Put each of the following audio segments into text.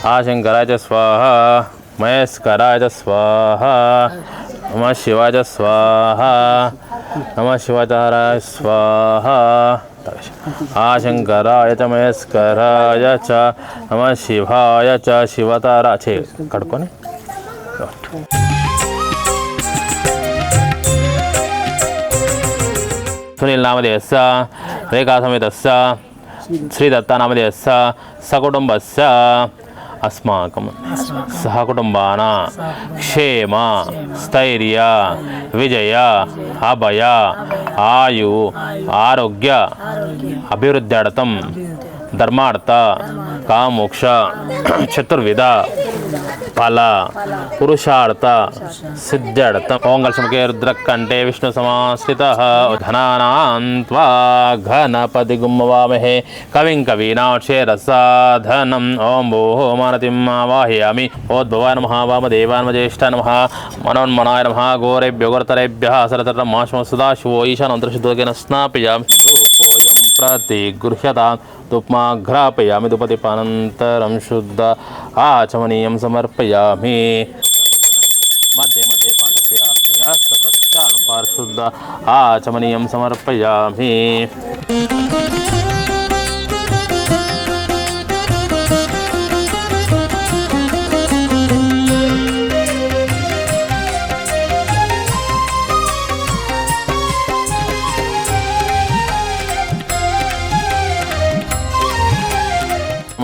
आशंकराय च स्वाहा महेशकराय च स्वाहा नमः शिवाय च स्वाहा नमः शिवाय स्वाहा आशंकराय च महेशकराय च नमः शिवाय च शिवतारा छे कड़कोने सुनील नामधेयस्य रेखा समेतस्य श्री दत्ता नामधेयस्य सकुटुंबस्य अस्माकं सहकुटुंबानां क्षेम स्थैर्य विजय अभय आयु आरोग्य अभिवृद्ध्यर्थं धर्मार्थ कामोक्ष चतुर्विध फल पुरुषार्थ सिद्ध्यर्थम ओं कलशमुखे रुद्रकंठे विष्णु समाश्रितः धनानां त्वा गणपति गुम्मवामहे कविं कवीनाक्षरसाधनं ओं भोः मानतिं आवाहयामि ओद्भवाय नमः वामदेवाय नमः ज्येष्ठाय नमः मनोन्मनाय नमः घोरेभ्यो घोरतरेभ्यः सरतरमाशं सदाशिवो ईशानन्तरशुद्धोगेन स्नापयामि धूपोऽयं प्रतिगृह्यताम् धूपमाघ्रापयामि धूपदीपानन्तरं शुद्ध आचमनीयं समर्पयामि मध्ये मध्ये पानर्पयामि हस्तप्रक्षालं पारिशुद्ध आचमनीयं समर्पयामि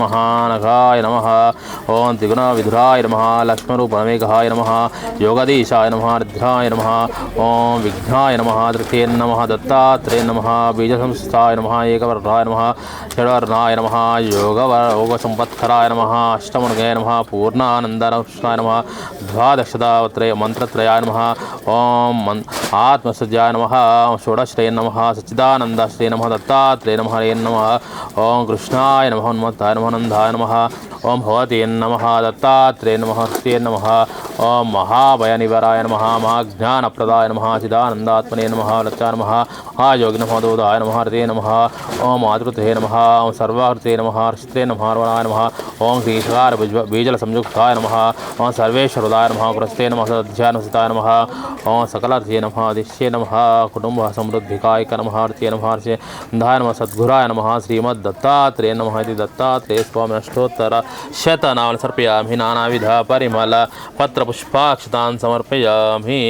महानघाय नमः ओं त्रिगुणविधुराय नमः लक्ष्मणरूपमेघाय नमः योगदीशाय नमः रुद्राय नमः ओं विघ्नाय नमः दृष्टे नमः दत्तात्रेय नमः बीजसंस्थाय नमः एकवर्णाय नमः षड्वर्णाय नमः योगसंपत्कराय नमः अष्टमूर्धये नमः पूर्णानन्दनाय नमः द्वादशदावत्रय मंत्रत्रयाय नमः ओं आत्मसज्जाय नमः षोडशते नमः सच्चिदानन्दश्री नमः दत्तात्रेय नमः हरे नमः ओं कृष्णाय नमः उन्मत्ताय नमः नंदाय नमः ओं भगवते नमः दत्तात्रेय नमः हस्ते नमः ओं महाभयनिवाराय नमः महाज्ञानप्रदाय नमः चिदानन्दात्मने नमः लच्चाय नमः महायोगिने नमः दोदाय नमः हरते नमः ओं मातृते नमः ओं सर्वाहृते नमः हर्षिते नमः हरवणाय नमः ओं श्रीशकार बीजलसंयुक्ताय नमः ओं सर्वेश्वरदाय नमः पुरस्ते नमः सदध्यानसुताय नमः ओं सकलार्थे नमः दिश्ये नमः कुटुंब समृद्धिकाय नमः हर्षे नमः हर्षे धाय नमः सद्गुराय नमः श्रीमद्दत्तात्रेय नमः इति दत्तात्रेय स्वामी अष्टोत्तर शतनाम समर्पयामि नानाविध परिमल पत्रपुष्पाक्षतान् समर्पयामि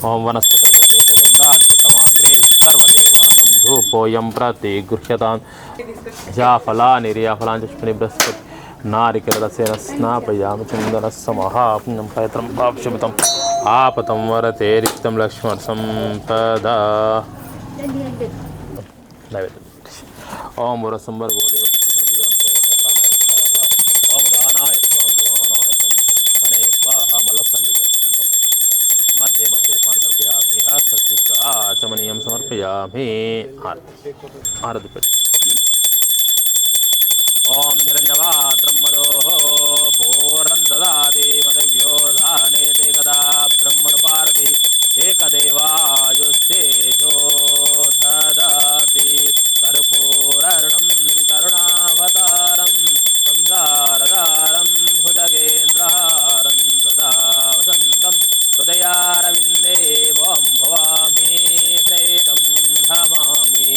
ओं वनस्पतये सर्वदेवानां धूपोऽयं प्रतिगृह्यतां या फलानि रियाफलानि पुष्पाणि बृहस्पति नारिकेलरसेन स्नापयामि चन्दनस्समहापुण्यं पवित्रं पापशुभतम् आपतं वरते रिक्तं लक्ष्मणसम्पदा नैवेद्यम् ओम मुरसंबर गोदेवस्ति हरिओं प्राणाय स्वाहा ओम दानाय स्वाहा पने स्वाहा मल्लसंदित पंचम मध्ये मध्ये पानसर्पयामि असत्सुद्ध आचमनीयं समर्पयामि आरति ओम हिरण्यवात्रं मदोः पूर्णं ददाति मदव्यो धानेते कदा ब्रह्मणपारति एकदेवायुस्तेजो ददाति कर्पूरर्णं करुणावतारं संसारदारं भुजगेन्द्रहारं सदा वसन्तं हृदयारविन्दे ॐ भवामि सहितं धमामि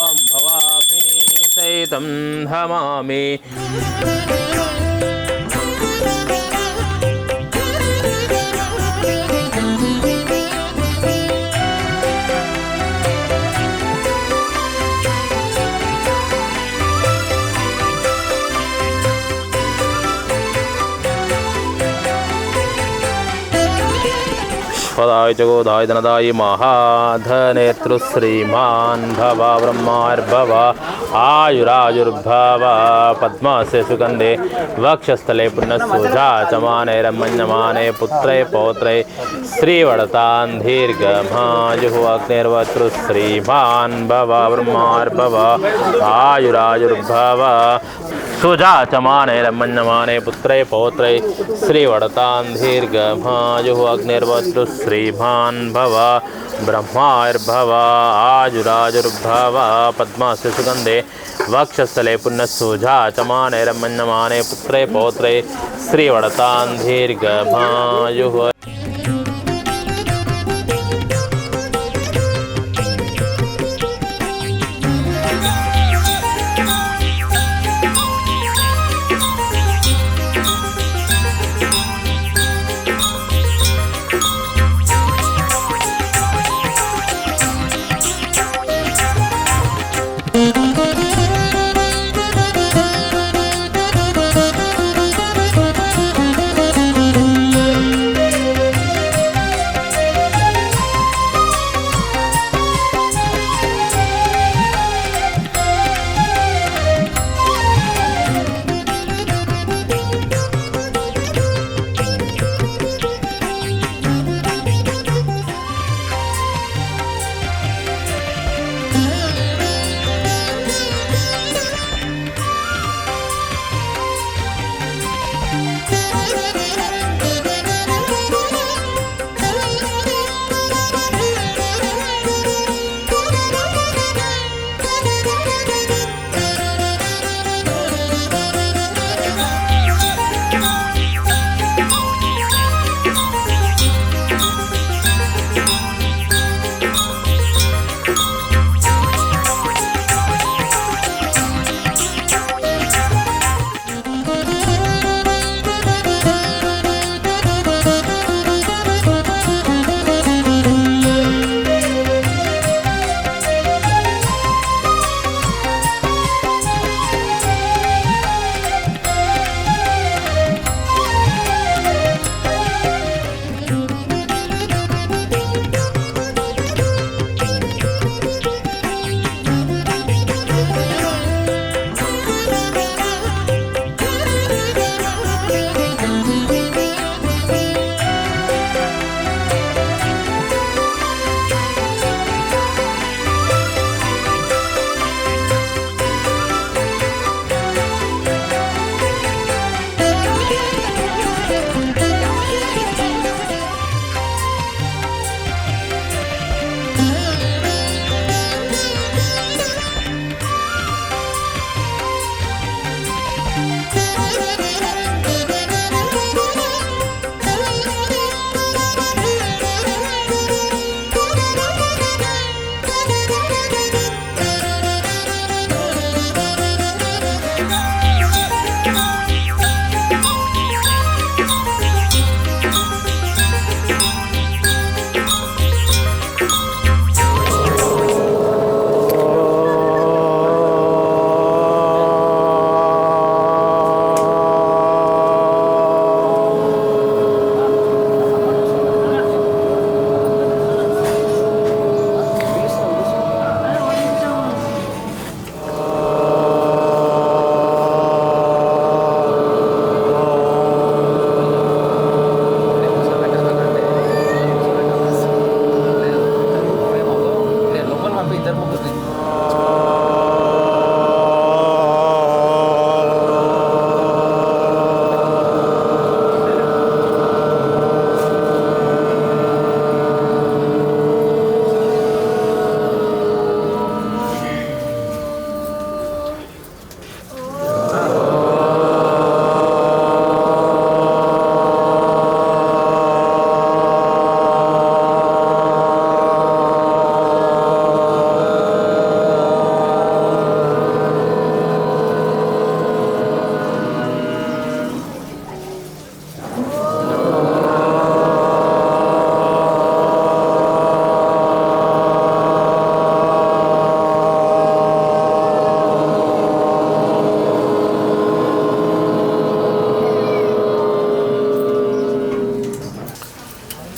ॐ भवामि सहितं धमामि पदाय जगोदाय धनदाय महाधनेतृ श्रीमान भव ब्रह्मार्भव आयुरायुर्भव पद्मस्य सुगंधे वक्षस्थले पुण्यसुजा चमाने रमण्यमाने पुत्रे पौत्रे श्रीवड़तान् दीर्घमायुः अग्निर्वतृ श्रीमान भव ब्रह्मार्भव आयुरायुर्भव सुजाचमानैरमन्यमाने पुत्रै पौत्रै श्रीवडतां दीर्घमायुः अग्निर्वतु श्रीमान् भव ब्रह्मार्भव आजुराजुर्भव पद्मस्य सुगन्धे वक्षस्थले पुण्यसुजाचमानैरमन्यमाने पुत्रै पौत्रै श्रीवडतां दीर्घमायुः।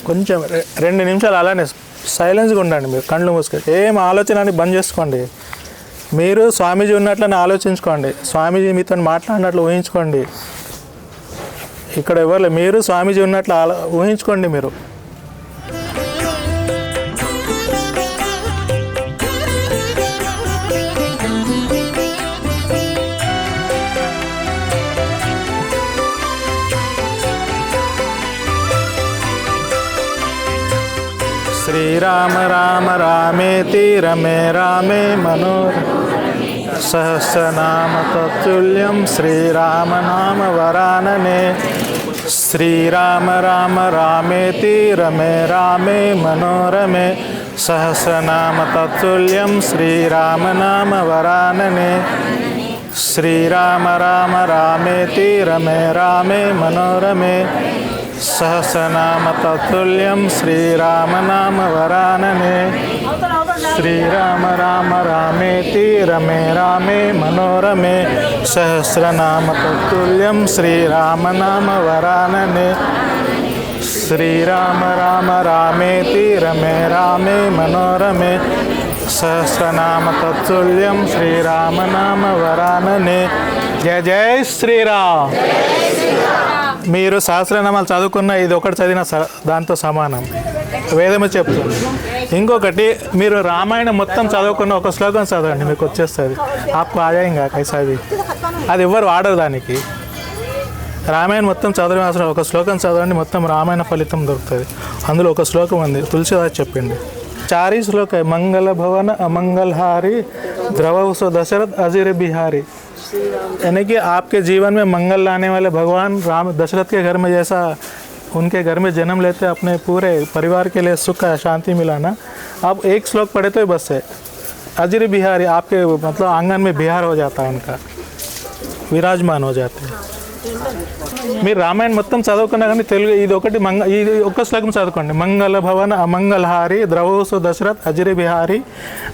కొంచెం 2 నిమిషాలు అలానే సైలెన్స్గా ఉండండి. మీరు కళ్ళు మూసుకొని ఏం ఆలోచనని బంద్ చేసుకోండి. మీరు స్వామీజీ ఉన్నట్లని ఆలోచించుకోండి. స్వామీజీ మీతో మాట్లాడినట్లు ఊహించుకోండి. ఇక్కడ ఎవరు మీరు స్వామీజీ ఉన్నట్లు ఊహించుకోండి. మీరు श्रीराम राम रामेति रमे रामे मनोरमे सहस्रनाम तत्तुल्यं श्रीराम नाम वरानने श्रीराम राम रामेति रमे रामे मनोरमे सहस्रनाम तत्तुल्यं श्रीराम नाम वरानने श्रीराम राम रामेति रमे रामे मनोरमे सहस्रनाम तत्तुल्यं श्रीराम नाम वरानने श्रीराम राम रामेति रमे रामे मनोरमे सहस्रनाम तत्तुल्यं श्रीराम नाम वरानने श्रीराम राम रामेति रमे रामे मनोरमे सहस्रनाम तत्तुल्यं श्रीराम नाम वरानने जय जय శ్రీరామ్. మీరు సహస్రనామాలు చదువుకున్న ఇది ఒకటి చదివిన దాంతో సమానం, వేదము చెప్తుంది. ఇంకొకటి మీరు రామాయణం మొత్తం చదువుకున్న ఒక శ్లోకం చదవండి, మీకు వచ్చేస్తుంది. ఆప్కు ఆదాయంగా కైసాది అది ఎవ్వరు వాడరు దానికి. రామాయణం మొత్తం చదవడం అవసరం, ఒక శ్లోకం చదవండి, మొత్తం రామాయణ ఫలితం దొరుకుతుంది. అందులో ఒక శ్లోకం ఉంది, తులసిదాస్ చెప్పింది. 4 ही श्लोक है. मंगल भवन अमंगलहारी द्रवसो दशरथ अजीर बिहारी. यानी कि आपके जीवन में मंगल लाने वाले भगवान राम दशरथ के घर में जैसा उनके घर में जन्म लेते अपने पूरे परिवार के लिए सुख शांति मिलाना. आप एक श्लोक पढ़े तो बस है. अजीर बिहारी आपके मतलब आंगन में बिहार हो जाता है, उनका विराजमान हो जाते हैं. మీరు రామాయణ మొత్తం చదువుకున్నా కానీ తెలుగు ఇది ఒకటి ఇది ఒక్క శ్లోకం చదువుకోండి. మంగళ భవన అమంగళహారి ద్రవోసు దశరథ్ అజిరి బిహారీ.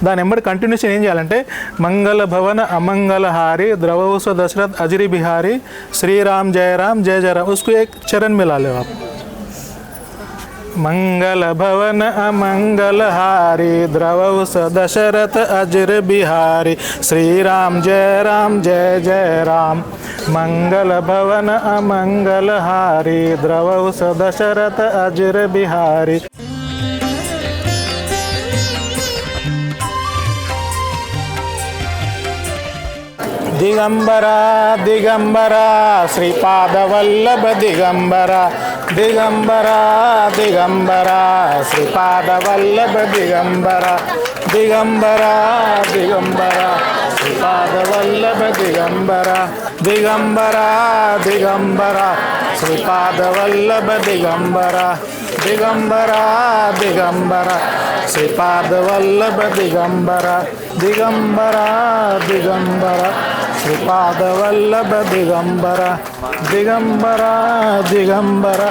దాని ఎంబడి కంటిన్యూషన్ ఏం చేయాలంటే మంగళ భవన అమంగళహారి ద్రవోసు దశరథ్ అజిరి బిహారీ श्री राम जय राम उसको एक चरण मिला लो आप. मंगल भवन अमंगलहारी द्रवस दशरथ अजिर बिहारी श्री राम जय राम मंगल भवन अमंगलहारी द्रवस दशरथ अजिर बिहारी. दिगंबरा दिगंबरा श्रीपाद वल्लभ दिगंबरा दिगंबरा दिगंबरा श्रीपाद वल्लभ दिगंबरा दिगंबरा दिगंबरा श्रीपाद वल्लभ दिगंबरा दिगंबरा दिगंबरा श्रीपाद वल्लभ दिगंबरा दिगंबरा दिगंबरा श्रीपाद वल्लभ दिगंबरा दिगंबरा दिगंबरा श्रीपाद वल्लभ दिगंबरा दिगंबरा दिगंबरा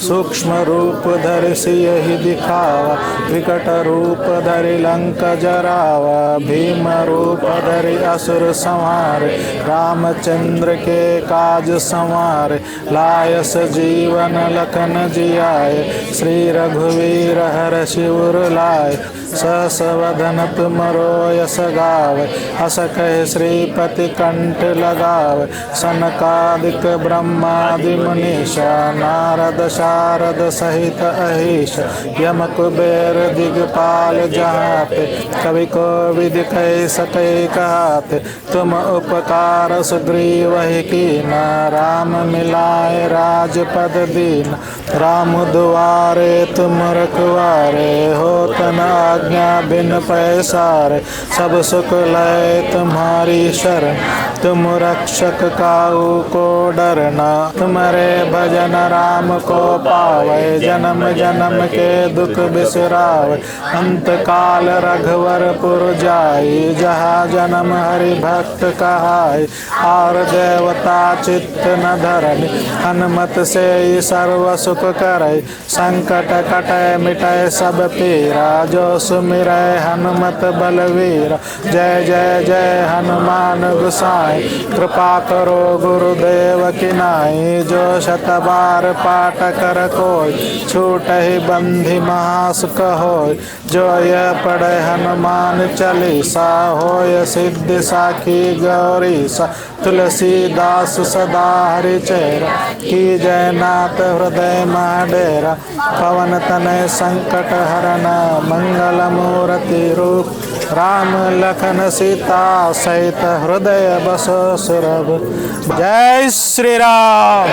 सूक्ष्म रूप धरि सियहि दिखावा विकट रूप धरि लंक जरावा भीम रूप धरि असुर संहारे रामचंद्र के काज संवारे लायस जीवन लखन जियाए श्री रघुवीर हर शिवर लाए सहस वदन तुम रोयस गावे हस कह श्रीपति कंठ लगावे सनकादिक ब्रह्मादि मुनीषा नारद शारद सहित अहिष यम कुबेर दिगपाल जहाते कवि को विधि कह सके कहते तुम उपकार सुग्रीव ही कीना राम मिलाए राजपद दीन राम दुआरे तुम रखवारे हो तन आज्ञा बिन पैसारे सब सुख लय तुम्हारी शरण तुम रक्षक काहू को डरना तुम्हारे भजन राम को पावे जन्म जन्म के दुख बिसरावे अंत काल रघुवरपुर जाई जहाँ जन्म हरि भक्त कहाई और देवता चित्त न धरनी हनुमत से ही सर्व सुख करे संकट कटय मिटय सब पीरा जो सुमिरै हनुमत बलवीर जय जय जय हनुमान गोसाई कृपा करो गुरुदेव की नाई जो शत बार पाठ कर कर कोय, छूट ही बंधी महासुख होय। जो यह पढ़े हनुमान चालीसा, होय सिद्धि साखी गौरी सा। तुलसीदास सदा हरिचेरा, की जयनाथ हृदय महाडेरा। पवन तनय संकट हरन, मंगल मूर्ति रूप। राम लखन सीता सहित हृदय बसो सुरभ। जय श्री राम,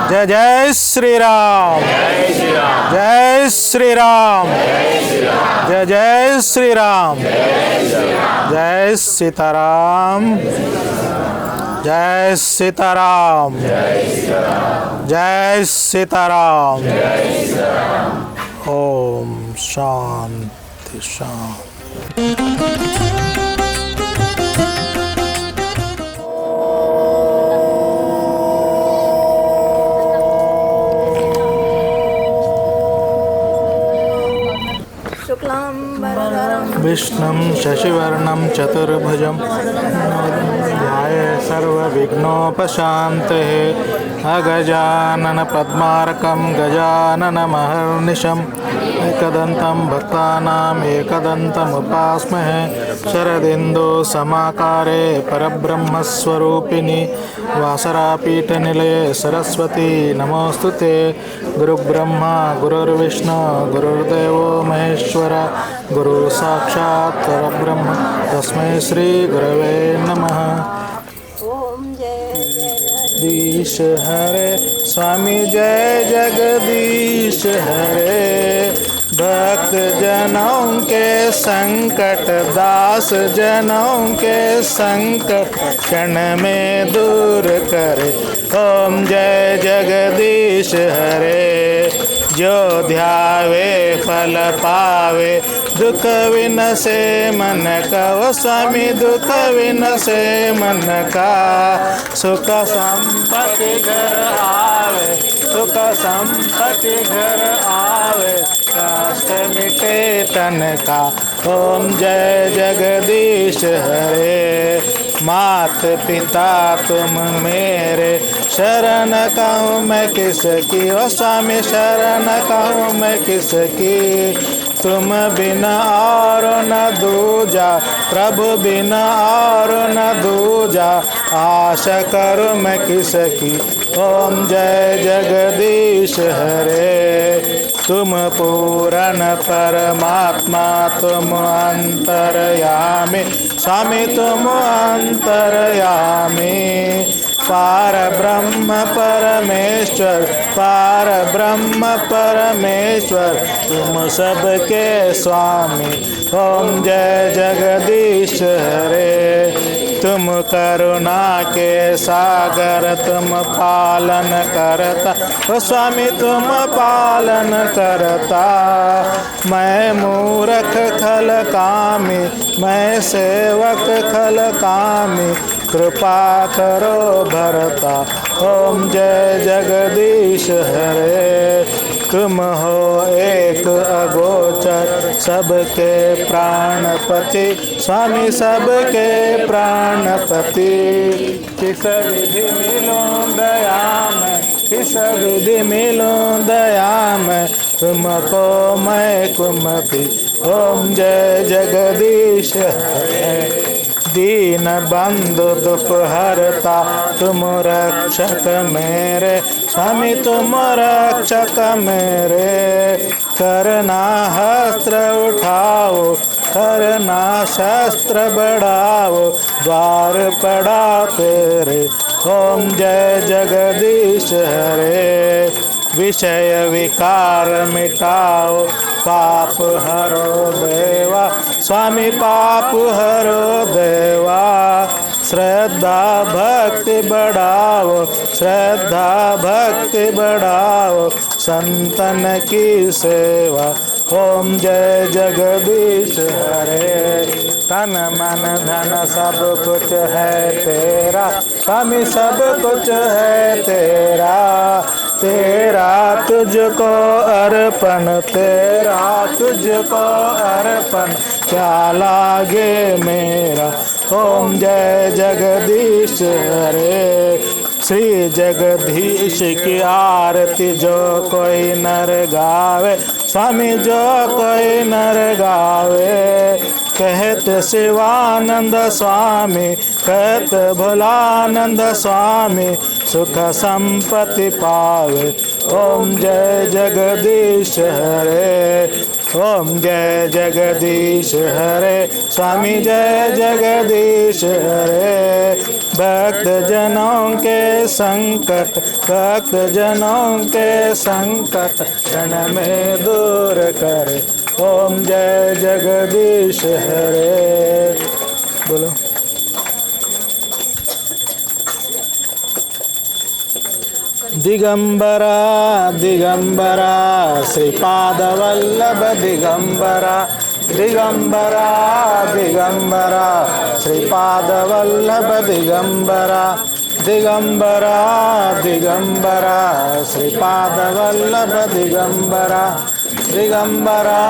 जय जय श्री राम, जय श्री राम, जय जय श्री राम, जय सीताराम, जय सीताराम, जय सीताराम। ओम शांति शांति। विष्णुं शशिवर्णं चतुर्भुजं ध्यायेत् सर्वविघ्नोपशान्तये। अगजानन पद्मार्कं गजाननमहर्निशम् एकदन्तं भक्तानां एकदन्तमुपास्महे। शरदिन्दु समाकारे परब्रह्मस्वरूपिणि वासरापीठनिलये सरस्वती नमोऽस्तुते। गुरुब्रह्मा गुरुर्विष्णु गुरुर्देवो महेश्वर गुरु साक्षात् परब्रह्म तस्मै श्री गुरवे नमः। ओम जय जगदीश हरे स्वामी जय जगदीश हरे। भक्त जनों के संकट दास जनों के संकट क्षण में दूर करे। ओम जय जगदीश हरे। जो ध्यावे फल पावे दुख विनसे मन का। ओ स्वामी दुख विनसे मन का। सुख संपत्ति घर आवे, सुख संपत्ति घर आवे। कष्ट मिटे तन का। ओम जय जगदीश हरे। मात पिता तुम मेरे शरण कहूँ मैं किसकी। ओ स्वामी शरण कहूँ मैं किसकी। तुम बिना और न दूजा प्रभु बिना और न दूजा। आशा करूँ मैं किसकी। ओम जय जगदीश हरे। तुम पूर्ण परमात्मा तुम अंतर्यामी। स्वामी तुम अंतर्यामी। पार ब्रह्म परमेश्वर पार ब्रह्म परमेश्वर तुम सबके स्वामी। ओम जय जगदीश हरे। तुम करुणा के सागर तुम पालन करता। ओ स्वामी तुम पालन करता। मैं मूर्ख खल कामी मैं सेवक खल कामी। कृपा करो भरता। ओम जय जगदीश हरे। तुम हो एक अगोचर सबके प्राणपति। स्वामी सबके प्राणपति। किस विधि मिलूं दया में किस विधि मिलूं दया में। तुमको मैं कुमति। ओम जय जगदीश हरे। दीन बंधु दुख हरता तुम रक्षक मेरे। स्वामी तुम रक्षक मेरे। करना हस्त्र उठाओ करना शस्त्र बढ़ाओ। द्वार पड़ा तेरे। ओम जय जगदीश हरे। विषय विकार मिटाओ पाप हरो देवा। स्वामी पाप हरो देवा। श्रद्धा भक्ति बढ़ाओ श्रद्धा भक्ति बढ़ाओ। संतन की सेवा। ओम जय जगदीश हरे। तन मन धन सब कुछ है तेरा। स्वामी सब कुछ है तेरा। तेरा तुझको अर्पण तेरा तुझको अर्पण। क्या लागे मेरा। ओम जय जगदीश हरे। श्री जगदीश की आरती जो कोई नर गावे, स्वामी जो कोई नर गावे, कहत शिवानंद स्वामी, कहत भोलानंद स्वामी, सुख संपत्ति पावे। ओम जय जगदीश हरे, ओम जय जगदीश हरे, स्वामी जय जगदीश हरे। भक्त जनों के संकट, भक्त जनों के संकट क्षण में दूर करे। ओम जय जगदीश हरे। बोलो। दिगंबरा दिगंबरा श्रीपाद वल्लभ दिगंबरा, दिगंबरा दिगंबरा श्रीपाद वल्लभ दिगंबरा, दिगंबरा दिगंबरा श्रीपाद वल्लभ दिगंबरा, दिगंबरा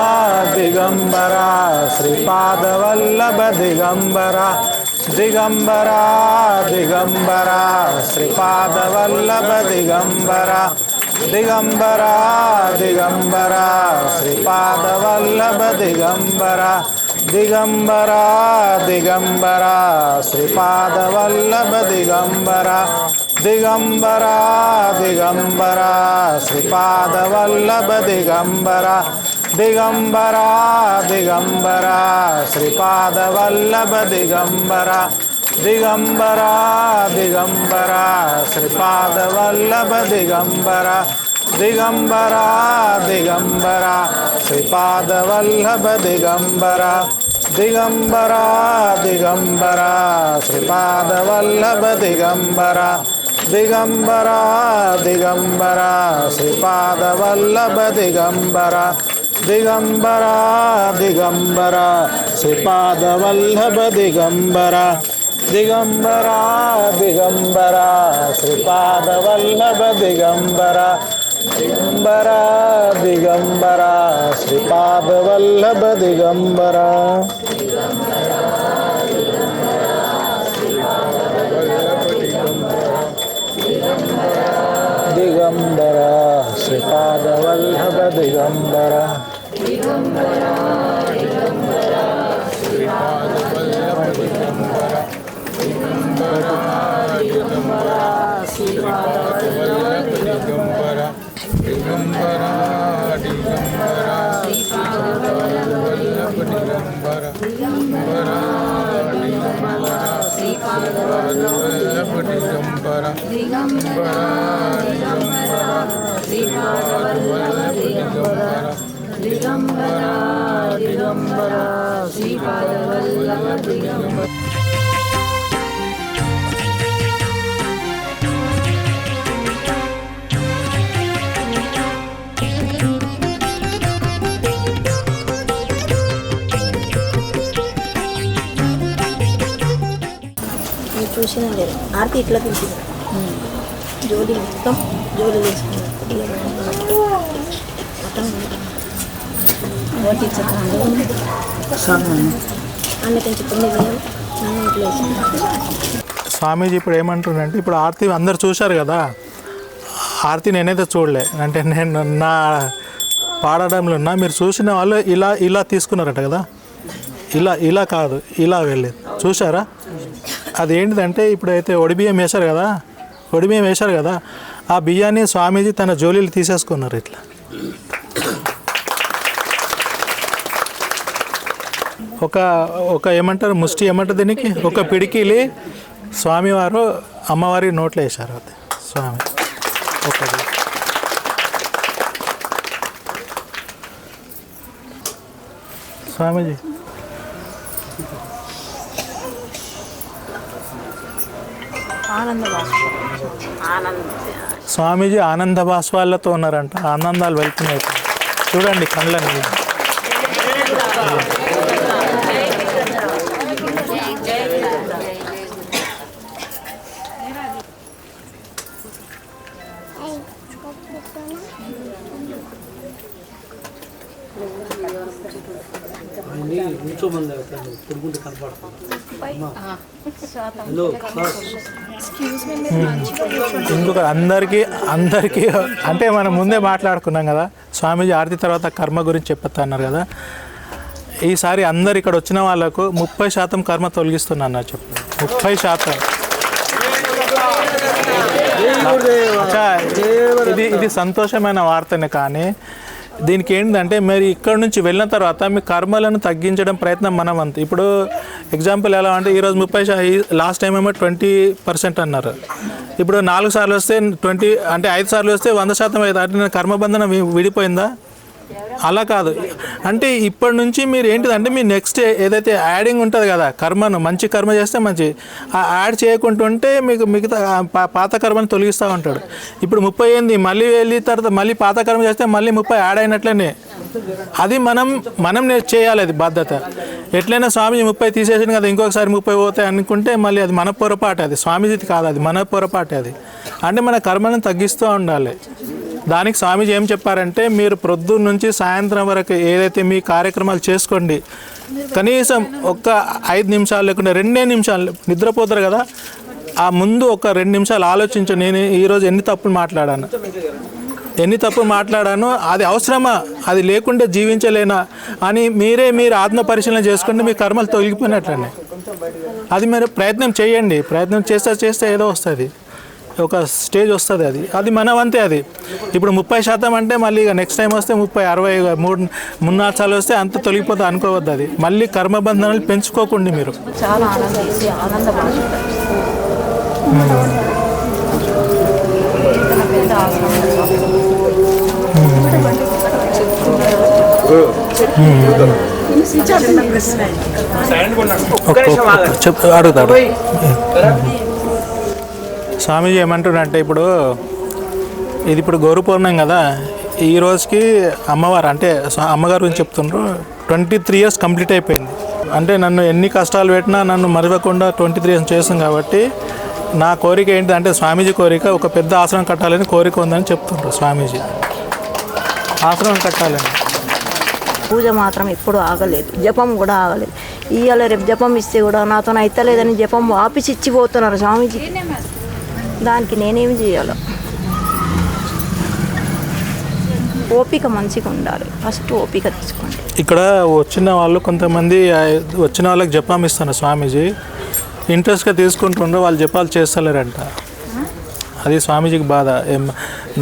दिगंबरा श्रीपाद वल्लभ दिगंबरा, दिगंबरा दिगंबरा श्रीपाद वल्लभ दिगंबरा, दिगंबरा दिगंबरा श्रीपाद वल्लभ दिगंबरा, दिगंबरा दिगंबरा श्रीपाद वल्लभ दिगंबरा, दिगंबरा दिगंबरा श्रीपाद वल्लभ दिगंबरा, दिगंबरा दिगंबरा श्रीपाद वल्लभ दिगंबरा, दिगंबरा दिगंबरा श्रीपाद वल्लभ दिगंबरा, दिगंबरा दिगंबरा श्रीपाद वल्लभ दिगंबरा, दिगंबरा दिगंबरा श्रीपाद वल्लभ दिगंबरा, दिगंबरा दिगंबरा श्रीपाद वल्लभ दिगंबरा, दिगंबरा दिगंबरा श्रीपाद वल्लभ दिगंबरा, दिगंबरा दिगंबरा श्रीपाद वल्लभ दिगंबरा, दिगंबरा दिगंबरा श्रीपाद वल्लभ दिगंबरा। दिगंबरा श्रीपाद वल्लभ दिगंबरा, दिगंबरा दिगंबरा श्रीपाद वल्लभ दिगंबरा, दिगंबरा दिगंबरा श्रीपाद वल्लभ दिगंबरा, दिगंबरा दिगंबरा श्रीपाद वल्लभ दिगंबरा, दिगंबरा दिगंबरा श्रीपाद वल्लभ दिगंबरा, दिगंबरा दिगंबरा श्रीपाद वल्लभ दिगंबरा, दिगंबरा दिगंबरा श्रीपाद वल्लभ दिगंबरा। చూసినా లేదు ఆర్తి ఇట్లా తీసింది జోలి మొత్తం జోలి తీసుకున్నాను అందుకని చెప్పింది నన్ను ఇట్లా వేసింది. స్వామీజీ ఇప్పుడు ఏమంటున్నారంటే, ఇప్పుడు ఆర్తి అందరు చూశారు కదా, ఆర్తి నేనైతే చూడలే, అంటే నేను నా పాడడంలో ఉన్నా, మీరు చూసిన వాళ్ళు ఇలా ఇలా తీసుకున్నారట కదా, ఇలా ఇలా కాదు ఇలా వెళ్ళేది చూసారా? అదేంటిదంటే ఇప్పుడైతే ఒడిబియ్యం వేశారు కదా, ఒడిబియ్యం వేశారు కదా, ఆ బియ్యాన్ని స్వామీజీ తన జోలీలు తీసేసుకున్నారు ఇట్లా. ఒక ఏమంటారు ముష్టి ఏమంటారు దీనికి, ఒక పిడికిలి స్వామివారు అమ్మవారి నోట్లో వేశారు. అది స్వామి ఒకటి. స్వామీజీ స్వామీజీ ఆనంద భాస్వాలతో ఉన్నారంట, ఆనందాలు వెళ్తున్నాయి చూడండి కళ్ళని. ఇంకొక అందరికీ అంటే మనం ముందే మాట్లాడుకున్నాం కదా, స్వామీజీ ఆరతి తర్వాత కర్మ గురించి చెప్పొద్దు అన్నారు కదా. ఈసారి అందరు ఇక్కడ వచ్చిన వాళ్ళకు 30% కర్మ తొలగిస్తున్నా అన్నారు. చెప్పు 30%. ఇది సంతోషమైన వార్తనే, కానీ దీనికి ఏంటంటే మీరు ఇక్కడ నుంచి వెళ్ళిన తర్వాత మీ కర్మలను తగ్గించడం ప్రయత్నం మనం అంత. ఇప్పుడు ఎగ్జాంపుల్ ఎలా అంటే ఈరోజు 30, లాస్ట్ టైం ఏమో 20% అన్నారు. ఇప్పుడు 4 సార్లు వస్తే 20, అంటే 5 సార్లు వస్తే 100% అవుతుంది. అంటే కర్మబంధనం విడిపోయిందా? అలా కాదు. అంటే ఇప్పటి నుంచి మీరు ఏంటిదంటే మీ నెక్స్ట్ ఏదైతే యాడింగ్ ఉంటుంది కదా, కర్మను మంచి కర్మ చేస్తే మంచి, ఆ యాడ్ చేయకుండా ఉంటే మీకు మిగతా పాత కర్మను తొలగిస్తూ ఉంటాడు. ఇప్పుడు 30 అయింది, మళ్ళీ వెళ్ళి తర్వాత మళ్ళీ పాత కర్మ చేస్తే మళ్ళీ 30 యాడ్ అయినట్లనే. అది మనం చేయాలి, అది బాధ్యత. ఎట్లయినా స్వామీజీ 30 తీసేసింది కదా, ఇంకొకసారి 30 పోతాయి అనుకుంటే మళ్ళీ అది మన పొరపాటు. అది స్వామీజీది కాదు, అది మన పొరపాటు. అది అంటే మన కర్మను తగ్గిస్తూ ఉండాలి. దానికి స్వామీజీ ఏం చెప్పారంటే, మీరు ప్రొద్దున నుంచి సాయంత్రం వరకు ఏదైతే మీ కార్యక్రమాలు చేసుకోండి, కనీసం ఒక 5 నిమిషాలు లేకుండా 2 నిమిషాలు నిద్రపోతారు కదా, ఆ ముందు ఒక 2 నిమిషాలు ఆలోచించు, నేను ఈరోజు ఎన్ని తప్పులు మాట్లాడాను, అది అవసరమా, అది లేకుంటే జీవించలేనా అని మీరు ఆత్మ పరిశీలన చేసుకుంటే మీ కర్మలు తొలగిపోయినట్లనే. అది మీరు ప్రయత్నం చేయండి. ప్రయత్నం చేస్తే ఏదో వస్తుంది, ఒక స్టేజ్ వస్తుంది. అది మన వంతే. అది ఇప్పుడు 30% అంటే మళ్ళీ ఇక నెక్స్ట్ టైం వస్తే 30, 60, 3-4 సార్లు వస్తే అంత తొలగిపోతుంది అనుకోవద్దు. అది మళ్ళీ కర్మబంధనాలు పెంచుకోకండి మీరు. చాలా అడుగుతాడు స్వామీజీ ఏమంటున్నారంటే, ఇప్పుడు గౌరు పౌర్ణమి కదా, ఈ రోజుకి అమ్మవారు అంటే అమ్మగారు గురించి చెప్తుండ్రు. 23 years కంప్లీట్ అయిపోయింది. అంటే నన్ను ఎన్ని కష్టాలు పెట్టినా నన్ను మరవకుండా 23 years చేస్తాం కాబట్టి నా కోరిక ఏంటంటే, స్వామీజీ కోరిక ఒక పెద్ద ఆశ్రమం కట్టాలని కోరిక ఉందని చెప్తుండ్రు. స్వామీజీ ఆశ్రమం కట్టాలని. పూజ మాత్రం ఎప్పుడు ఆగలేదు, జపం కూడా ఆగలేదు. ఇవాళ రేపు జపం ఇస్తే కూడా నాతో అయితలేదని జపం ఆపిసి ఇచ్చిపోతున్నారు స్వామీజీ. దానికి నేనేమి చేయాలో? ఓపిక మంచిగా ఉండాలి. ఫస్ట్ ఓపిక తీసుకోండి. ఇక్కడ వచ్చిన వాళ్ళు కొంతమంది వచ్చిన వాళ్ళకి జపం ఇస్తున్నారు స్వామీజీ, ఇంట్రెస్ట్గా తీసుకుంటుండ్రు, వాళ్ళు జపాలు చేస్తలేరంట. అది స్వామీజీకి బాధ.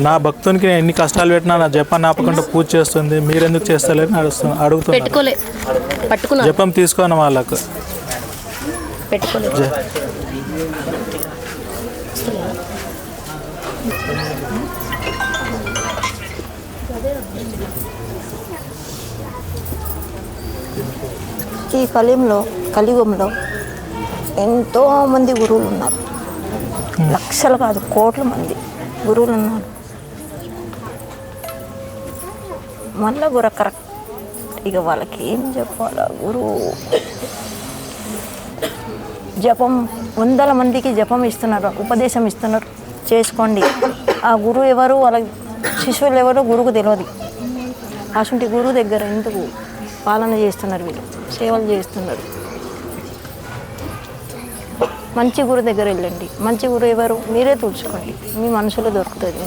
నా భక్తునికి నేను ఎన్ని కష్టాలు పెట్టినా నా జపాన్ని ఆపకుండా పూజ చేస్తుంది, మీరెందుకు చేస్తలేరని అడుగుతున్నారు. జపం తీసుకోని వాళ్ళకు ఈ కలియుగంలో ఎంతో మంది గురువులు ఉన్నారు. లక్షలు కాదు, కోట్ల మంది గురువులు ఉన్నారు. మళ్ళా గుర కరెక్ట్. ఇక వాళ్ళకి ఏం చెప్పాలా? గురువు జపం 100 మందికి జపం ఇస్తున్నారు, ఉపదేశం ఇస్తున్నారు, చేసుకోండి. ఆ గురువు ఎవరు, వాళ్ళ శిష్యులు ఎవరో గురువుకు తెలియదు. అటువంటి గురువు దగ్గర ఎందుకు పాలన చేస్తున్నారు, వీళ్ళు సేవలు చేస్తున్నారు. మంచి గురువు దగ్గర వెళ్ళండి. మంచి గురువు ఎవరు మీరే చూసుకోండి, మీ మనసులో దొరుకుతుంది.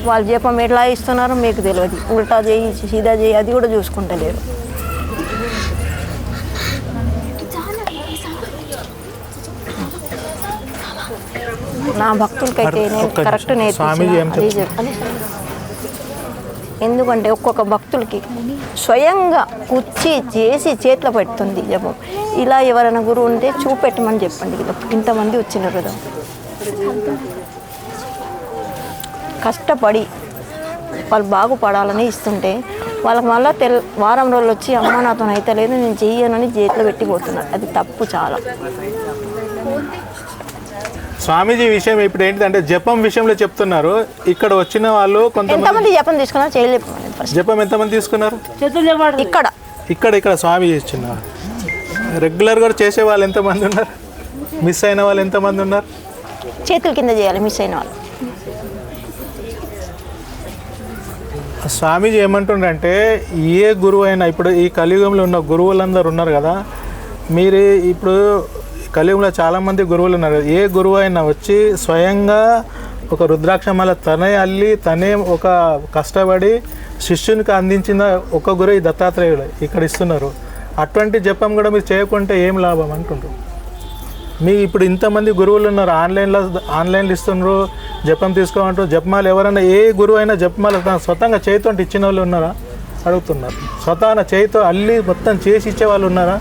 వాళ్ళు జపం ఎట్లా ఇస్తున్నారో మీకు తెలియదు. ఉల్టా చేయి, సీదా చేయి, అది కూడా చూసుకుంటలేరు. నా భక్తులకైతే నేను కరెక్ట్ నేర్పించాను. ఎందుకంటే ఒక్కొక్క భక్తులకి స్వయంగా కూర్చి చేసి చేతిలో పెడుతుంది జపం. ఇలా ఎవరైనా గురువు ఉంటే చూపెట్టమని చెప్పండి. ఇంతమంది వచ్చినారు కదా, కష్టపడి వాళ్ళు బాగుపడాలని ఇస్తుంటే వాళ్ళకి మళ్ళీ వారం రోజులు వచ్చి అమ్మ నాతో అయితే లేదు, నేను చెయ్యనని చేతిలో పెట్టిపోతున్నారు. అది తప్పు చాలా. స్వామీజీ విషయం ఇప్పుడు ఏంటంటే జపం విషయంలో చెప్తున్నారు. ఇక్కడ వచ్చిన వాళ్ళు కొంతమంది జపం తీసుకున్నారు, చేయలేదు. జపం ఎంతమంది తీసుకున్నారు? ఇక్కడ స్వామీజీ ఇచ్చినారు. రెగ్యులర్గా చేసే వాళ్ళు ఎంతమంది ఉన్నారు? మిస్ అయిన వాళ్ళు ఎంతమంది ఉన్నారు? చేతుల కింద చేయాలి మిస్ అయిన వాళ్ళు. స్వామీజీ ఏమంటుండంటే ఏ గురువు అయినా ఇప్పుడు ఈ కలియుగంలో ఉన్న గురువులందరూ ఉన్నారు కదా, మీరు ఇప్పుడు కలియుగంలో చాలామంది గురువులు ఉన్నారు. ఏ గురువు అయినా వచ్చి స్వయంగా ఒక రుద్రాక్షమాల తనే అల్లి తనే ఒక కష్టపడి శిష్యునికి అందించిన ఒక గురు ఈ దత్తాత్రేయుడు ఇక్కడ ఇస్తున్నారు. అటువంటి జపం కూడా మీరు చేయకుంటే ఏం లాభం అంటుండ్రు. మీ ఇప్పుడు ఇంతమంది గురువులు ఉన్నారు, ఆన్లైన్లో ఇస్తున్నారు, జపం తీసుకోమంటారు. జపమాలు ఎవరైనా ఏ గురువు అయినా జపమాల స్వతంగా చేతితో ఇచ్చిన వాళ్ళు ఉన్నారా అడుగుతున్నారు. స్వతహాన చేతితో అల్లి మొత్తం చేసి ఇచ్చే వాళ్ళు ఉన్నారా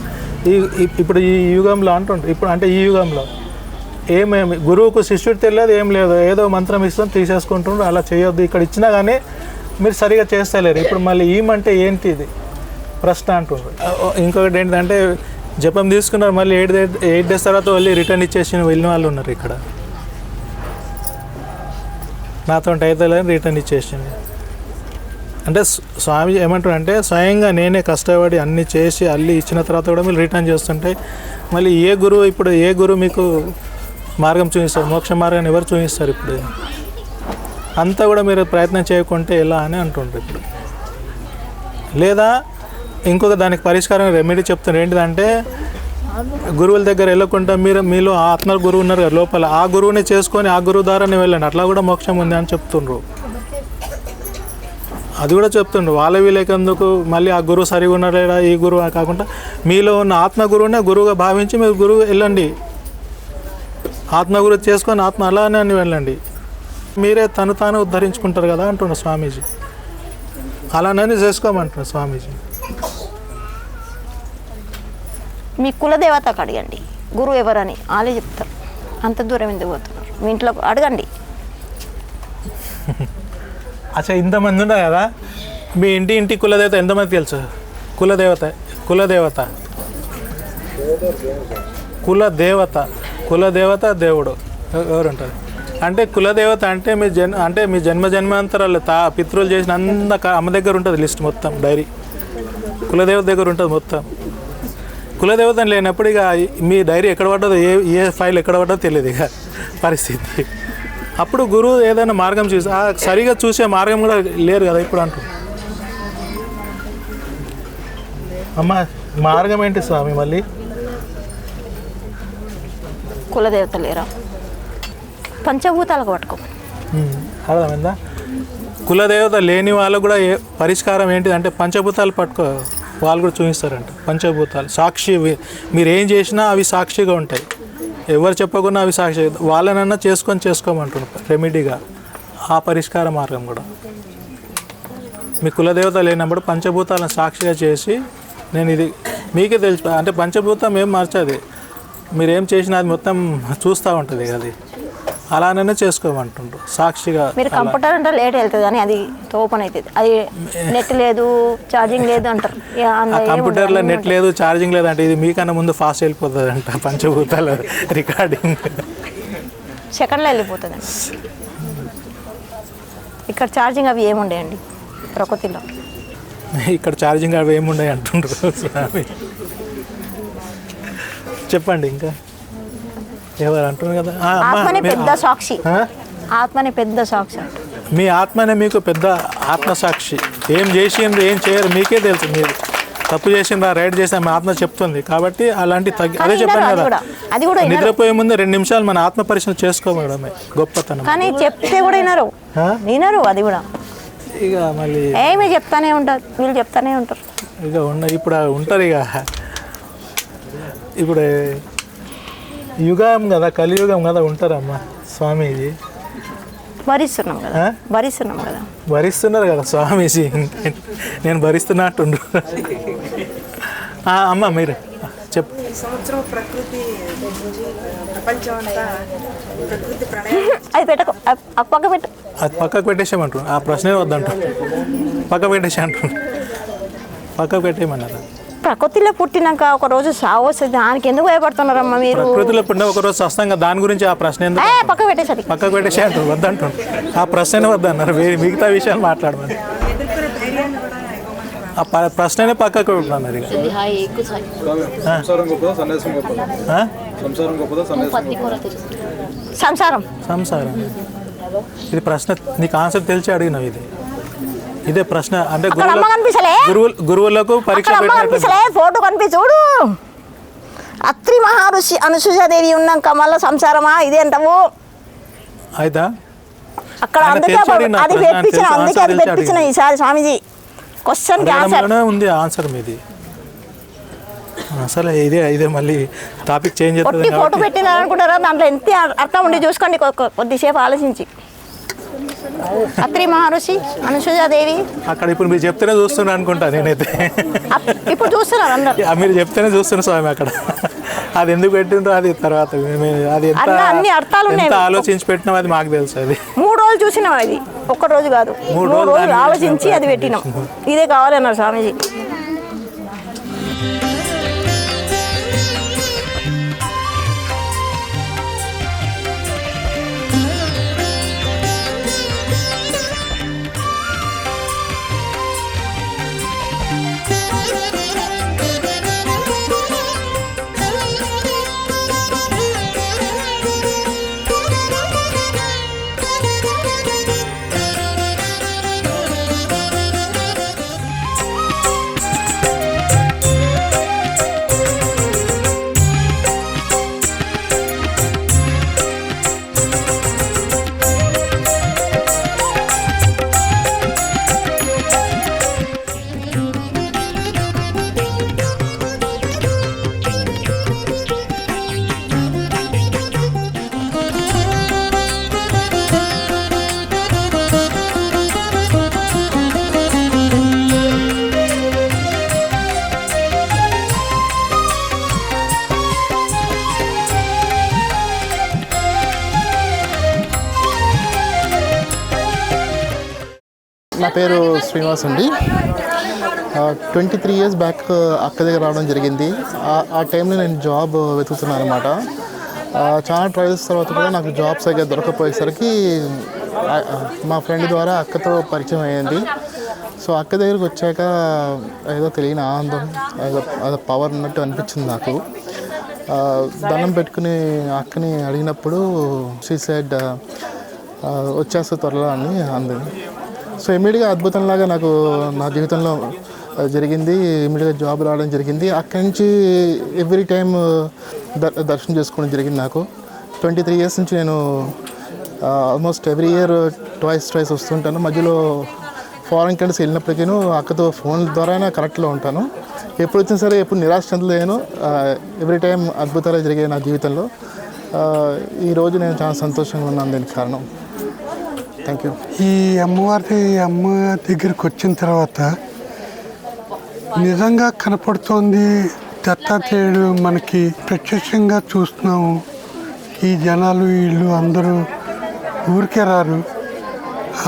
ఇప్పుడు ఈ యుగంలో అంటుంటారు. ఇప్పుడు అంటే ఈ యుగంలో ఏమేమి గురువుకు శిష్యుడు తెలియదు, ఏం లేదు, ఏదో మంత్రం ఇస్తాం తీసేసుకుంటున్నారు. అలా చేయొద్దు. ఇక్కడ ఇచ్చినా కానీ మీరు సరిగా చేస్తలేరు. ఇప్పుడు మళ్ళీ ఏమంటే ఏంటి ఇది ప్రశ్న అంటుండ్రు. ఇంకొకటి ఏంటంటే జపం తీసుకున్నారు, మళ్ళీ 8 డేస్ తర్వాత మళ్ళీ రిటర్న్ ఇచ్చేసి వెళ్ళిన వాళ్ళు ఉన్నారు. ఇక్కడ నాతో అయితే రిటర్న్ ఇచ్చేసింది. అంటే స్వామి ఏమంటారంటే స్వయంగా నేనే కష్టపడి అన్నీ చేసి అల్లి ఇచ్చిన తర్వాత కూడా మీరు రిటర్న్ చేస్తుంటే మళ్ళీ ఏ గురువు మీకు మార్గం చూపిస్తారు? మోక్ష మార్గాన్ని ఎవరు చూపిస్తారు? ఇప్పుడు అంతా కూడా మీరు ప్రయత్నం చేయకుంటే ఎలా అని అంటుంటారు. ఇప్పుడు లేదా ఇంకొక దానికి పరిష్కారం రెమెడీ చెప్తున్నారు. ఏంటిదంటే గురువుల దగ్గర వెళ్ళకుండా మీలో ఆత్మ గురువు ఉన్నారు కదా లోపల, ఆ గురువుని చేసుకొని ఆ గురువు ద్వారానే వెళ్ళండి, అట్లా కూడా మోక్షం ఉంది అని చెప్తుండ్రు. అది కూడా చెప్తుండ్రు. వాళ్ళ వీళ్ళకెందుకు మళ్ళీ ఆ గురువు సరిగా ఉన్నాడా ఈ గురువు కాకుండా మీలో ఉన్న ఆత్మ గురువునే గురువుగా భావించి మీరు గురువు వెళ్ళండి, ఆత్మగురు చేసుకొని ఆత్మ అలానే అని వెళ్ళండి, మీరే తాను ఉద్ధరించుకుంటారు కదా అంటున్నారు స్వామీజీ. అలానే చేసుకోమంటున్నారు స్వామీజీ. మీ కులదేవతకు అడగండి గురువు ఎవరని, వాళ్ళే చెప్తారు. అంత దూరం ఎందుకు పోతున్నారు? మీ ఇంట్లో అడగండి. అచ్చా, ఇంతమంది ఉన్నారు కదా, మీ ఇంటి కులదేవత ఎంతమంది తెలుసు? కులదేవత దేవుడు ఎవరుంటారు అంటే కులదేవత అంటే మీ జన్మాంతరాలు పితృలు చేసిన అమ్మ దగ్గర ఉంటుంది లిస్ట్ మొత్తం, డైరీ కులదేవత దగ్గర ఉంటుంది మొత్తం. కులదేవత లేనప్పుడు ఇక మీ డైరీ ఎక్కడ పడ్డదో ఏ ఫైల్ ఎక్కడ పడ్డదో తెలియదు ఇక పరిస్థితి. అప్పుడు గురువు ఏదైనా మార్గం చూసి సరిగా చూసే మార్గం కూడా లేరు కదా ఇప్పుడు అంటూ. అమ్మ మార్గం ఏంటి స్వామి? మళ్ళీ కులదేవత లేరా? పంచభూతాలకు పట్టుకో. అర్థమైందా? కులదేవత లేని వాళ్ళకు కూడా పరిష్కారం ఏంటిది అంటే పంచభూతాలు పట్టుకో, వాళ్ళు కూడా చూపిస్తారంట. పంచభూతాలు సాక్షి, మీరు ఏం చేసినా అవి సాక్షిగా ఉంటాయి, ఎవరు చెప్పకుండా అవి సాక్షి. వాళ్ళనన్నా చేసుకోమంటున్నారు రెమెడీగా. ఆ పరిష్కార మార్గం కూడా మీ కులదేవత లేనప్పుడు పంచభూతాలను సాక్షిగా చేసి నేను ఇది మీకే తెలుసు అంటే పంచభూతం ఏం మార్చది, మీరేం చేసినా అది మొత్తం చూస్తూ ఉంటుంది అది, అలానే చేసుకోమంటుండ్రు సాక్షిగా. మీరు కంప్యూటర్ అంటే లేట్ వెళ్తుంది కానీ అది ఓపెన్ అవుతుంది, అది నెట్ లేదు ఛార్జింగ్ లేదు అంటారు. కంప్యూటర్లో నెట్ లేదు ఛార్జింగ్ లేదు అంటే ఇది మీకన్నా ముందు ఫాస్ట్ వెళ్ళిపోతుంది అంట. పంచభూతాల రికార్డింగ్ సెకండ్లో వెళ్ళిపోతుంది. ఇక్కడ ఛార్జింగ్ అవి ఏముండేయండి ప్రకృతిలో, ఇక్కడ ఛార్జింగ్ అవి ఏముండయి అంటుండ్రు. చెప్పండి ఇంకా ఎవరు అంటున్నారు కదా. ఆత్మనే పెద్ద సాక్షి, ఆత్మనే పెద్ద సాక్షి. మీ ఆత్మనే మీకు పెద్ద ఆత్మసాక్షి. ఏం చేసిండ్రు ఏం చేయరు మీకే తెలుసు. మీరు తప్పు చేసిండ్రా రైట్ చేసిన మీ ఆత్మ చెప్తుంది కాబట్టి అలాంటి అదే చెప్పాను కదా, నిద్రపోయే ముందు 2 నిమిషాలు మన ఆత్మ పరిశీలన చేసుకోవడమే గొప్పతనం. కానీ చెప్తే కూడా వినరు అది కూడా. ఇక మళ్ళీ ఏమి చెప్తానే ఉంటారు, వీళ్ళు చెప్తానే ఉంటారు. ఇక ఇప్పుడు ఉంటారు ఇక. ఇప్పుడు యుగం కదా, కలియుగం కదా, ఉంటారమ్మా స్వామీజీ. భరిస్తున్నాం కదా భరిస్తున్నారు కదా స్వామీజీ. నేను భరిస్తున్నట్టుండ్రు. అమ్మ మీరు చెప్పు. అది పెట్టకు, పక్క పెట్టు. అది పక్కకు పెట్టేసామంటారు. ఆ ప్రశ్నే వద్దంటారు. పక్కకు పెట్టేసా అంటారు. పక్కకు పెట్టేయమన్నారు. ప్రకృతిలో పుట్టినాక ఒక రోజు సావు వస్తుంది, దానికి ఎందుకు భయపడుతున్నారమ్మా మీరు? ప్రకృతిలో పుట్టిన ఒక రోజు వస్తాం దాని గురించి ఆ ప్రశ్న ఎందుకు పక్కకు పెట్టేసే అంటారు. వద్దంటారు. ఆ ప్రశ్నే వద్దన్నారు. మిగతా విషయాలు మాట్లాడమని ఆ ప్రశ్ననే పక్కకు పెట్టుకున్నారు. ఇక సంసారం ఇది ప్రశ్న నీకు ఆన్సర్ తెలిసి అడిగినావు. ఇది ఇదే ప్రశ్న అంటే అక్కడ అమ్మ కనిపించలే, గురువులకు పరీక్ష అక్కడ అమ్మ కనిపించలే, ఫోటో చూడు. అత్రి మహర్షి అనసూయాదేవి ఉన్నాక మళ్ళీ సంసారమా ఇదే అంటావు అయితే అక్కడ. అందుకే అది పెట్టించిన, అందుకే అది పెట్టించిన ఈసారి స్వామీజీ క్వశ్చన్కి ఆన్సర్ ఉంది. ఆన్సర్ మీది అసలు ఇదే మళ్ళీ టాపిక్ చేంజ్ కొట్టి ఫోటో పెట్టినారు అనుకుంటారా? దాంట్లో ఎంత అర్థం ఉండి చూసుకోండి కొద్దిసేపు ఆలోచించి. అత్రి మహర్షి అనసూయాదేవి అక్కడ ఇప్పుడు మీరు చెప్తేనే చూస్తున్నా అనుకుంటా నేనైతే. ఇప్పుడు చూస్తున్నారు అందరు, మీరు చెప్తేనే చూస్తున్నా స్వామి అక్కడ. అది ఎందుకు పెట్టిండ్రో అది తర్వాత అది అన్ని అర్థాలు ఉన్నాయి. ఆలోచించి పెట్టినాం అది మాకు తెలుసు. అది 3 రోజులు చూసినాం, అది ఒక్క రోజు కాదు, 3 రోజులు ఆలోచించి అది పెట్టినాం. ఇదే కావాలన్నారు స్వామీజీ. నా పేరు శ్రీనివాస్ అండి. 23 years బ్యాక్ అక్క దగ్గర రావడం జరిగింది. ఆ టైంలో నేను జాబ్ వెతుకుతున్నాను అనమాట. చాలా ట్రయల్స్ తర్వాత కూడా నాకు జాబ్ సరిగ్గా దొరకపోయేసరికి మా ఫ్రెండ్ ద్వారా అక్కతో పరిచయం అయ్యింది. సో అక్క దగ్గరికి వచ్చాక ఏదో తెలియని ఆనందం, ఏదో పవర్ ఉన్నట్టు అనిపించింది నాకు. దండం పెట్టుకుని అక్కని అడిగినప్పుడు షీ సెడ్ వచ్చేస్తే త్వరలో అని అంది. సో ఇమీడియట్గా అద్భుతంలాగా నాకు నా జీవితంలో జరిగింది. ఇమీడియట్గా జాబ్ రావడం జరిగింది. అక్కడి నుంచి ఎవ్రీ టైం దర్శనం చేసుకోవడం జరిగింది. నాకు 23 years నుంచి నేను ఆల్మోస్ట్ ఎవ్రీ ఇయర్ ట్వైస్ వస్తుంటాను. మధ్యలో ఫారెన్ కంట్రీస్ వెళ్ళినప్పటికీ అక్కతో ఫోన్ ద్వారానే కరెక్ట్లో ఉంటాను. ఎప్పుడు వచ్చినా సరే ఎప్పుడు నిరాశ చెందలేను. ఎవ్రీ టైం అద్భుతాలు జరిగాయి నా జీవితంలో. ఈరోజు నేను చాలా సంతోషంగా ఉన్నాను. దీనికి కారణం థ్యాంక్ యూ. ఈ అమ్మ దగ్గరికి వచ్చిన తర్వాత నిజంగా కనపడుతోంది. దత్తాత్రేయుడు మనకి ప్రత్యక్షంగా చూస్తున్నాము. ఈ జనాలు వీళ్ళు అందరూ ఊరికే రారు.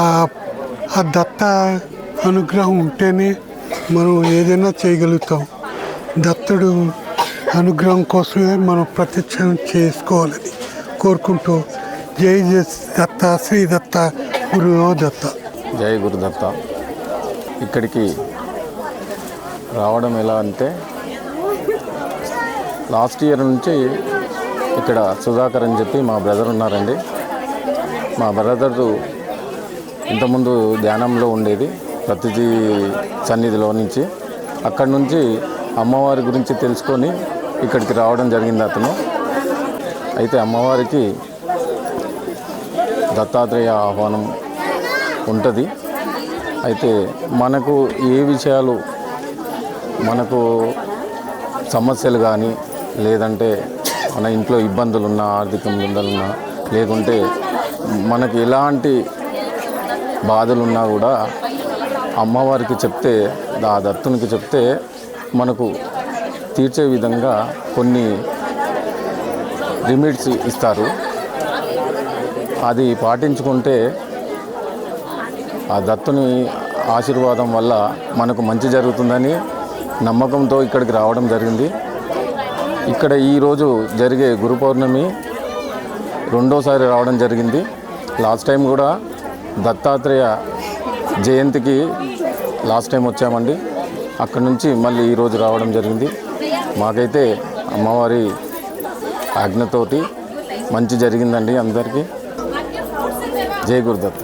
ఆ దత్త అనుగ్రహం ఉంటేనే మనం ఏదైనా చేయగలుగుతాం. దత్తుడు అనుగ్రహం కోసమే మనం ప్రత్యక్షం చేసుకోవాలని కోరుకుంటూ జై దత్త, శ్రీ దత్త, గురు దత్త. జై గురుదత్త. ఇక్కడికి రావడం ఎలా అంటే లాస్ట్ ఇయర్ నుంచి ఇక్కడ సుధాకర్ అని చెప్పి మా బ్రదర్ ఉన్నారండి. మా బ్రదరు ఇంతకుముందు ధ్యానంలో ఉండేది ప్రతిజీ సన్నిధిలో నుంచి. అక్కడి నుంచి అమ్మవారి గురించి తెలుసుకొని ఇక్కడికి రావడం జరిగింది అతను. అయితే అమ్మవారికి దత్తాత్రేయ ఆహ్వానం ఉంటుంది. అయితే మనకు ఏ విషయాలు, మనకు సమస్యలు కానీ లేదంటే మన ఇంట్లో ఇబ్బందులున్నా, ఆర్థిక ఇబ్బందులున్నా, లేకుంటే మనకి ఎలాంటి బాధలున్నా కూడా అమ్మవారికి చెప్తే, ఆ దత్తునికి చెప్తే మనకు తీర్చే విధంగా కొన్ని లిమిట్స్ ఇస్తారు. అది పాటించుకుంటే ఆ దత్తుని ఆశీర్వాదం వల్ల మనకు మంచి జరుగుతుందని నమ్మకంతో ఇక్కడికి రావడం జరిగింది. ఇక్కడ ఈరోజు జరిగే గురు పౌర్ణమి రెండోసారి రావడం జరిగింది. లాస్ట్ టైం కూడా దత్తాత్రేయ జయంతికి లాస్ట్ టైం వచ్చామండి. అక్కడి నుంచి మళ్ళీ ఈరోజు రావడం జరిగింది. మాకైతే అమ్మవారి ఆజ్ఞతోటి మంచి జరిగిందండి అందరికీ. జై గురుదత్త.